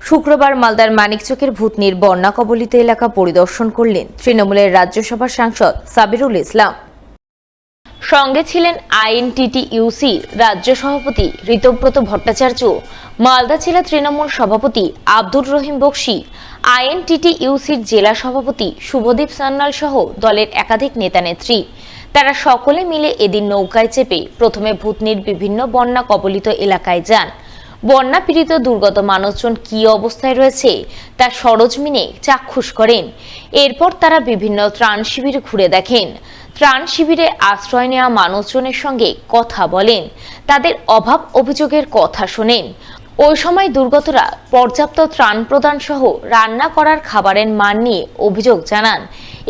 শুক্রবার মালদার মানিকচকের ভূতনির বন্যা কবলিত এলাকা পরিদর্শন করলেন তৃণমূলের রাজ্যসভার সাংসদ সাবিরুল ইসলাম। সঙ্গে ছিলেন আইএনটিটিইউসি রাজ্য সভাপতি ঋতব্রত ভট্টাচার্য, মালদা জেলা তৃণমূল সভাপতি আব্দুর রহিম বক্সি, আইএনটিটিইউসির জেলা সভাপতি শুভদীপ সান্যাল সহ দলের একাধিক নেতানেত্রী। তারা সকলে মিলে এদিন নৌকায় চেপে প্রথমে ভূতনির বিভিন্ন বন্যা কবলিত এলাকায় যান। বন্যা পীড়িত দুর্গত মানুষজন কি অবস্থায় রয়েছে তা সরজমিনে চাক্ষুষ করেন। এরপর তারা বিভিন্ন ত্রাণ শিবির ঘুরে দেখেন। ত্রাণ শিবিরে আশ্রয় নেওয়া মানুষজনের সঙ্গে কথা বলেন, তাদের অভাব অভিযোগের কথা শোনেন। ওই সময় দুর্গতরা পর্যাপ্ত ত্রাণ প্রদান সহ রান্না করার খাবারের মান নিয়ে অভিযোগ জানান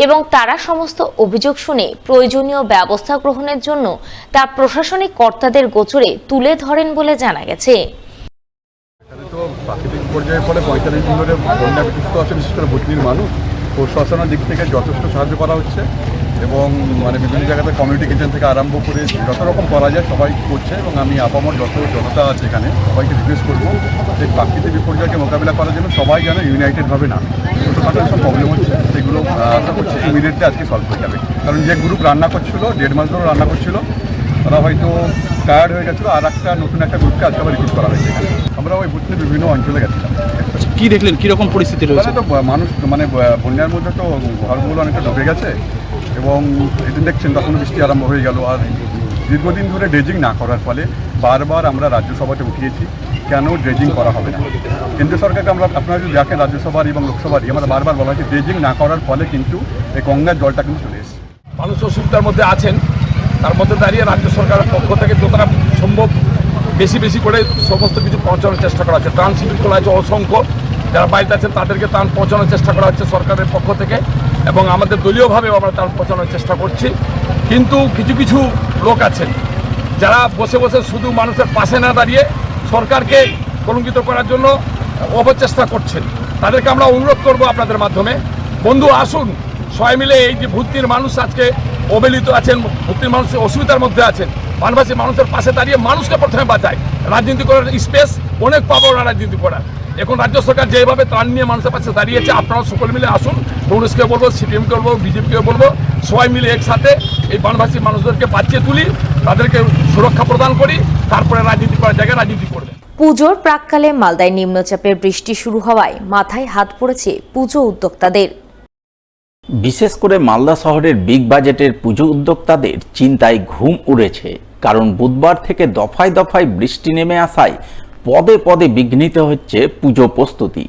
এবং তারা সমস্ত অভিযোগ শুনে প্রয়োজনীয় ব্যবস্থা গ্রহণের জন্য তা প্রশাসনিক কর্তাদের গোচরে তুলে ধরেন বলে জানা গেছে। প্রাকৃতিক পর্যায়ের ফলে 45 দিন ধরে বন্যা বিধ্বস্ত আছে, বিশেষ করে ভূতনির মানুষ। প্রশাসনের দিক থেকে যথেষ্ট সাহায্য করা হচ্ছে এবং বিভিন্ন জায়গাতে কমিউনিটি কিচেন থেকে আরম্ভ করে যত রকম করা যায় সবাই করছে এবং আমি আপামর যত জনতা আছে এখানে সবাইকে রিকোয়েস্ট করবো যে প্রাকৃতিক বিপর্যয়কে মোকাবিলা করার জন্য সবাই যেন ইউনাইটেডভাবে না, ছোটোখাটো সব প্রবলেম হচ্ছে সেগুলো আশা করছি ইমিডিয়েটলি আজকে সলভ হয়ে যাবে। কারণ যে গ্রুপ রান্না করছিল 1.5 মাস ধরে রান্না করছিল তারা হয়তো টায়ার্ড হয়ে গেছিলো, আর নতুন একটা গ্রুপকে আজকে আবার রিক্রুট করা হয়েছে। আমরা ওই ভূতনির বিভিন্ন অঞ্চলে গেছিলাম। কি দেখলেন, কীরকম পরিস্থিতি রয়েছে? তো মানুষ বন্যার মধ্যে তো ঘরগুলো অনেকটা ডুবে গেছে এবং এদিন দেখছেন তখন বৃষ্টি আরম্ভ হয়ে গেল। আর দীর্ঘদিন ধরে ড্রেজিং না করার ফলে বারবার আমরা রাজ্যসভাতে উঠিয়েছি কেন ড্রেজিং করা হবে না। কেন্দ্র সরকারকে আপনারা যদি দেখেন রাজ্যসভার এবং লোকসভারই আমরা বারবার বলা হয়েছে ড্রেজিং না করার ফলে কিন্তু এই গঙ্গার জলটা কিন্তু চলে এসেছে। মানুষ অসুবিধার মধ্যে আছেন, তার মধ্যে দাঁড়িয়ে রাজ্য সরকারের পক্ষ থেকে যতটা সম্ভব বেশি করে সমস্ত কিছু পৌঁছানোর চেষ্টা করা হচ্ছে। ত্রাণ শিবির খোলা আছে অসংখ্য, যারা বাড়িতে আছেন তাদেরকে ত্রাণ পৌঁছানোর চেষ্টা করা হচ্ছে সরকারের পক্ষ থেকে এবং আমাদের দলীয়ভাবেও আমরা ত্রাণ পৌঁছানোর চেষ্টা করছি। কিন্তু কিছু লোক আছেন যারা বসে শুধু মানুষের পাশে না দাঁড়িয়ে সরকারকে কলঙ্কিত করার জন্য অপচেষ্টা করছেন। তাদেরকে আমরা অনুরোধ করব আপনাদের মাধ্যমে, বন্ধু আসুন সবাই মিলে এই যে ভূতনির মানুষ আজকে অবহেলিত আছেন, ভূতনির মানুষ অসুবিধার মধ্যে আছেন, বানবাসী মানুষের পাশে দাঁড়িয়ে মানুষকে প্রথমে বাঁচায়। রাজনীতি করার স্পেস অনেক পাবো না রাজনীতি করার। এখন রাজ্য সরকার যেভাবে ত্রাণ নিয়ে মানুষের পাশে দাঁড়িয়েছে, আপনারা সকলে মিলে আসুন, কংগ্রেসকে বলবো, সিপিএমকে বলবো, বিজেপিকে বলবো, সবাই মিলে একসাথে এই বানবাসী মানুষদেরকে বাঁচিয়ে তুলি, তাদেরকে সুরক্ষা প্রদান করি, তারপরে রাজনীতি করার জায়গায় রাজনীতি করবে। পুজোর প্রাককালে মালদায় নিম্নচাপের বৃষ্টি শুরু হওয়ায় মাথায় হাত পড়েছে পুজো উদ্যোক্তাদের। বিশেষ করে মালদা শহরের বিগ বাজেটের পুজো উদ্যোক্তাদের চিন্তায় ঘুম উড়েছে, কারণ বুধবার থেকে দফায় দফায় বৃষ্টি নেমে আসায় পদে পদে বিঘ্নিত হচ্ছে পুজো প্রস্তুতি।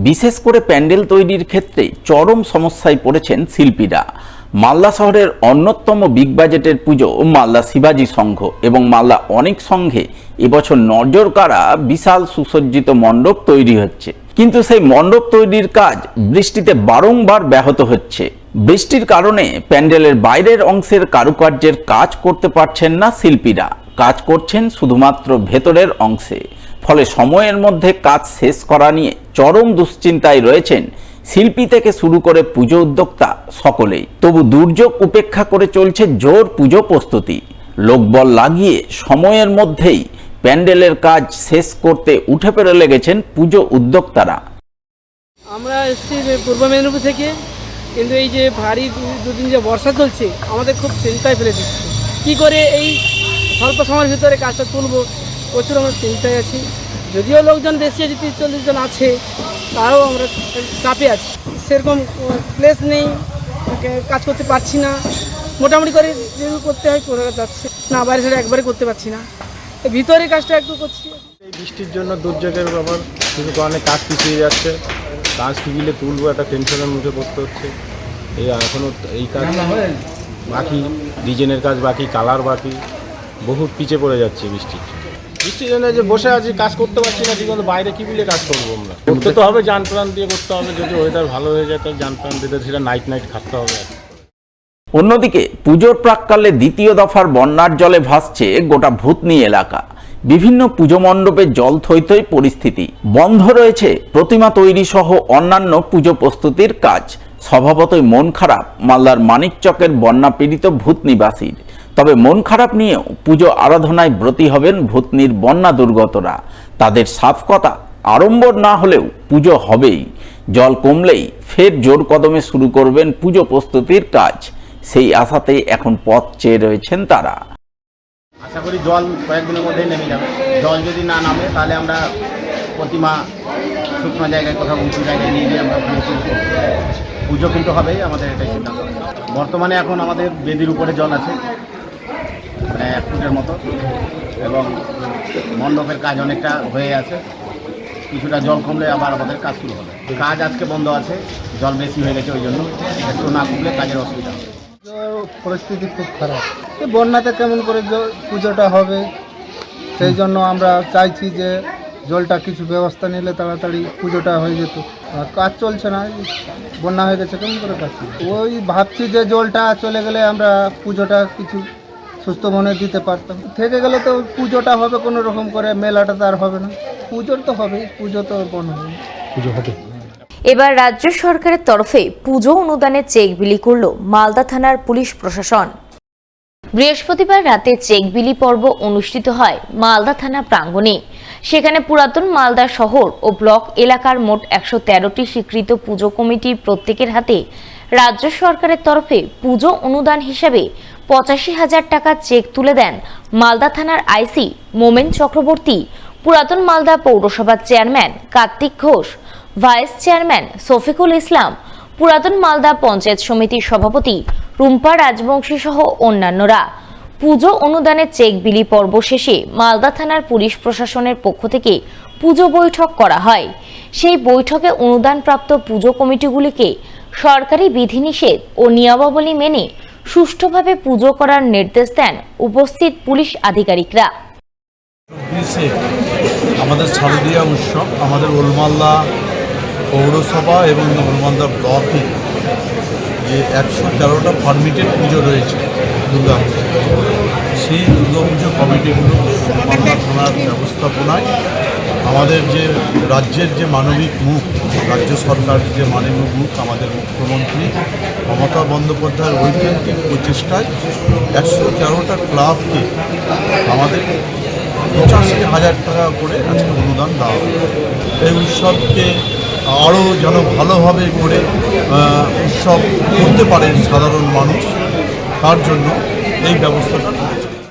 বিশেষ করে প্যান্ডেল তৈরির ক্ষেত্রে চরম সমস্যায় পড়েছেন শিল্পীরা। মালদা শহরের অন্যতম বিগ বাজেটের পুজো মালদা শিবাজি সংঘ এবং মালদা অনেক সংঘে এবছর নজর কাড়া বিশাল সুসজ্জিত মণ্ডপ তৈরি হচ্ছে, কিন্তু সেই মণ্ডপ তৈরির কাজ বৃষ্টিতে বারংবার ব্যাহত হচ্ছে। বৃষ্টির কারণে প্যান্ডেলের বাইরের অংশের কারুকার্যের কাজ করতে পারছেন না শিল্পীরা, কাজ করছেন শুধুমাত্র ভেতরের অংশে। ফলে সময়ের মধ্যে কাজ শেষ করা নিয়ে চরম দুশ্চিন্তায় রয়েছেন শিল্পী থেকে শুরু করে পুজো উদ্যোক্তা সকলেই। তবু দুর্যোগ উপেক্ষা করে চলছে জোর পুজো প্রস্তুতি। লোকবল লাগিয়ে সময়ের মধ্যেই প্যান্ডেলের কাজ শেষ করতে উঠে পড়ে লেগেছেন পুজো উদ্যোক্তারা। আমরা এসেছি পূর্ব মেদিনীপুর থেকে, কিন্তু এই যে ভারী দুদিন যে বর্ষা চলছে আমাদের খুব চিন্তায় ফেলে দিচ্ছে। কী করে এই স্বল্প সময়ের ভিতরে কাজটা তুলবো, প্রচুর আমরা চিন্তায় আছি। যদিও লোকজন বেশি আছে, 30-40 জন আছে, তাও আমরা চাপে আছি। সেরকম প্লেস নেই, কাজ করতে পারছি না। মোটামুটি করে যেগুলো করতে হয় করে যাচ্ছে না, বাইরে সাইডে একবারে করতে পারছি না, ভিতরে কাজটা একটু করছি। এই বৃষ্টির জন্য দুর্যোগের ব্যাপার কিছু কারণে কাজ পিছিয়ে যাচ্ছে। কাজ টিভিলে তুলবো একটা টেনশনের মুখে পড়তে হচ্ছে। এই এখনও এই কাজ বাকি, ডিজাইনের কাজ বাকি, কালার বাকি, বহুত পিছিয়ে পড়ে যাচ্ছে বৃষ্টির জন্য। যে বসে আছি কাজ করতে পারছি না, ঠিক মতো বাইরে কী মিলে কাজ করবো আমরা? করতে তো হবে, যান প্রাণ দিয়ে করতে হবে। যদি ওয়েদার ভালো হয়ে যায় তাহলে যান প্রাণ দিতে সেটা নাইট খাটতে হবে। অন্যদিকে পুজোর প্রাককালে দ্বিতীয় দফার বন্যার জলে ভাসছে গোটা ভূতনি এলাকা। বিভিন্ন পুজো মণ্ডপে জল থই পরিস্থিতি। বন্ধ রয়েছে প্রতিমা তৈরি সহ অন্যান্য পুজো প্রস্তুতির কাজ। স্বভাবতই মন খারাপ মালদার মানিকচকের বন্যা পীড়িত ভূতনিবাসীর। তবে মন খারাপ নিয়েও পুজো আরাধনায় ব্রতী হবেন ভূতনির বন্যা দুর্গতরা। তাদের সাফ কথা, আড়ম্বর না হলেও পুজো হবেই। জল কমলেই ফের জোর কদমে শুরু করবেন পুজো প্রস্তুতির কাজ। সেই আশাতেই এখন পথ চেয়ে রয়েছেন তারা। আশা করি জল কয়েকদিনের মধ্যেই নেমে যাবে। জল যদি না নামে তাহলে আমরা প্রতিমা শুকনো জায়গায় কোথাও উঁচু জায়গায় নিয়ে গিয়ে আমরা ওখানে পুজো করব। পুজো কিন্তু হবেই, আমাদের এটাই সিদ্ধান্ত। বর্তমানে এখন আমাদের বেদির উপরে জল আছে মানে 1 ফুটের মতো, এবং মণ্ডপের কাজ অনেকটা হয়ে আছে। কিছুটা জল কমলে আবার আমাদের কাজ শুরু হবে। কাজ আজকে বন্ধ আছে, জল বেশি হয়ে গেছে, ওই জন্য একটু না কমলে কাজের অসুবিধা হবে। পরিস্থিতি খুব খারাপ। এই বন্যাতে কেমন করে পুজোটা হবে, সেই জন্য আমরা চাইছি যে জলটা কিছু ব্যবস্থা নিলে তাড়াতাড়ি পুজোটা হয়ে যেত। আর কাজ চলছে না, বন্যা হয়ে গেছে, কেমন করে কাজ চলছে? ওই ভাবছি যে জলটা চলে গেলে আমরা পুজোটা কিছু সুস্থ মনে দিতে পারতাম। থেকে গেলে তো পুজোটা হবে কোনো রকম করে, মেলাটা তো আর হবে না। পুজোর তো হবে, পুজো তো বন্ধ হবে, পুজো হবে। এবার রাজ্য সরকারের তরফে পুজো অনুদানের চেক বিলি করল মালদা থানার পুলিশ প্রশাসন। বৃহস্পতিবার রাতে চেক বিলি পর্ব অনুষ্ঠিত হয় মালদা থানা প্রাঙ্গণে। সেখানে পুরাতন মালদা শহর ও ব্লক এলাকার মোট 113টি স্বীকৃত পুজো কমিটির প্রত্যেকের হাতে রাজ্য সরকারের তরফে পুজো অনুদান হিসাবে 85,000 টাকা চেক তুলে দেন মালদা থানার আইসি মোমেন চক্রবর্তী, পুরাতন মালদা পৌরসভার chairman Kartik Ghosh, vice chairman Shafiqul Islam, পুরাতন মালদা পঞ্চায়েত সমিতির সভাপতি রুম্পা রাজবংশী সহ অন্যান্যরা। পুজো অনুদানের চেক বিলি পর্ব শেষে মালদা থানার পুলিশ প্রশাসনের পক্ষ থেকে পুজো বৈঠক করা হয়। সেই বৈঠকে অনুদানপ্রাপ্ত পুজো কমিটিগুলিকে সরকারি বিধিনিষেধ ও নিয়মাবলী মেনে সুষ্ঠুভাবে পুজো করার নির্দেশ দেন উপস্থিত পুলিশ আধিকারিকরা। আমাদের শারদীয়া উৎসব আমাদের ওলমালদা পৌরসভা এবং ওলমালদা ব্লকে যে 113টা পারমিটেড পুজো রয়েছে দুর্গা পুজো, সেই দুর্গা পুজো কমিটিগুলো মালদা থানার ব্যবস্থাপনায় আমাদের যে রাজ্যের যে মানবিক মুখ, রাজ্য সরকার যে মানবিক মুখ আমাদের মুখ্যমন্ত্রী মমতা বন্দ্যোপাধ্যায়ের ঐকান্তিক প্রচেষ্টায় 113টা ক্লাবকে আমাদের 85,000 টাকা করে আজকে অনুদান দেওয়া হবে। এই উৎসবকে আরও যেন ভালোভাবে করে উৎসব করতে পারেন সাধারণ মানুষ, তার জন্য এই ব্যবস্থাটা